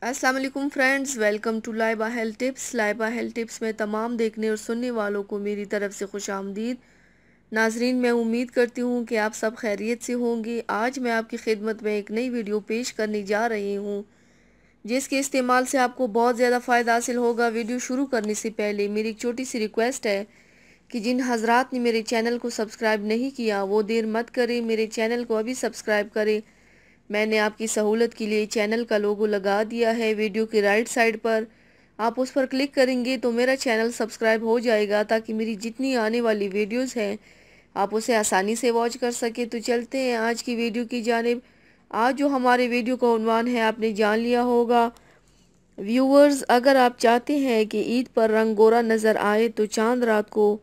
अस्सलाम वालेकुम friends, welcome to Laiba health tips. Laiba health tips में तमाम देखने और सुनने वालों को मेरी तरफ से खुश आमदीद। नाजरीन, मैं उम्मीद करती हूँ कि आप सब खैरियत से होंगे। आज मैं आपकी खिदमत में एक नई वीडियो पेश करने जा रही हूँ जिसके इस्तेमाल से आपको बहुत ज़्यादा फ़ायदा हासिल होगा। वीडियो शुरू करने से पहले मेरी एक छोटी सी रिक्वेस्ट है कि जिन हजरात ने मेरे चैनल को सब्सक्राइब नहीं किया वो देर मत करें, मेरे चैनल को अभी सब्सक्राइब करें। मैंने आपकी सहूलत के लिए चैनल का लोगो लगा दिया है वीडियो के राइट साइड पर। आप उस पर क्लिक करेंगे तो मेरा चैनल सब्सक्राइब हो जाएगा ताकि मेरी जितनी आने वाली वीडियोस हैं आप उसे आसानी से वॉच कर सके। तो चलते हैं आज की वीडियो की जानिब। आज जो हमारे वीडियो का उन्वान है आपने जान लिया होगा। व्यूअर्स, अगर आप चाहते हैं कि ईद पर रंग गोरा नज़र आए तो चांद रात को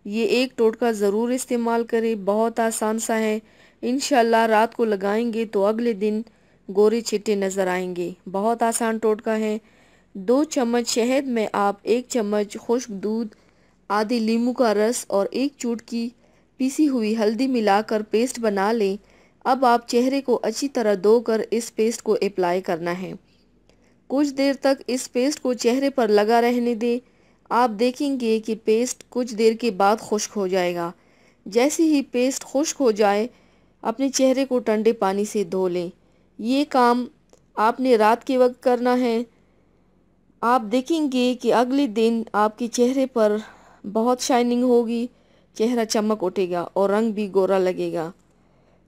ये एक टोटका ज़रूर इस्तेमाल करें। बहुत आसान सा है। इंशाल्लाह रात को लगाएंगे तो अगले दिन गोरे चिट्टे नज़र आएंगे। बहुत आसान टोटका है। 2 चम्मच शहद में आप 1 चम्मच खुश्क दूध, आधे लींबू का रस और 1 चुटकी पीसी हुई हल्दी मिलाकर पेस्ट बना लें। अब आप चेहरे को अच्छी तरह धोकर इस पेस्ट को अप्लाई करना है। कुछ देर तक इस पेस्ट को चेहरे पर लगा रहने दें। आप देखेंगे कि पेस्ट कुछ देर के बाद खुश्क हो जाएगा। जैसे ही पेस्ट खुश्क हो जाए अपने चेहरे को ठंडे पानी से धो लें। ये काम आपने रात के वक्त करना है। आप देखेंगे कि अगले दिन आपके चेहरे पर बहुत शाइनिंग होगी, चेहरा चमक उठेगा और रंग भी गोरा लगेगा।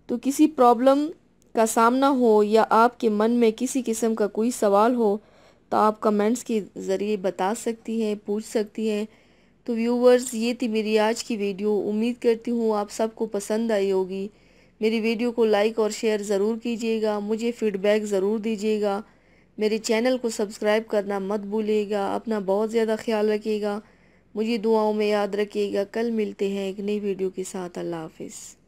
तो किसी प्रॉब्लम का सामना हो या आपके मन में किसी किस्म का कोई सवाल हो तो आप कमेंट्स के ज़रिए बता सकती हैं, पूछ सकती हैं। तो व्यूवर्स, ये थी मेरी आज की वीडियो। उम्मीद करती हूँ आप सबको पसंद आई होगी। मेरी वीडियो को लाइक और शेयर ज़रूर कीजिएगा, मुझे फ़ीडबैक ज़रूर दीजिएगा। मेरे चैनल को सब्सक्राइब करना मत भूलिएगा। अपना बहुत ज़्यादा ख्याल रखिएगा, मुझे दुआओं में याद रखिएगा। कल मिलते हैं एक नई वीडियो के साथ। अल्लाह हाफिज़।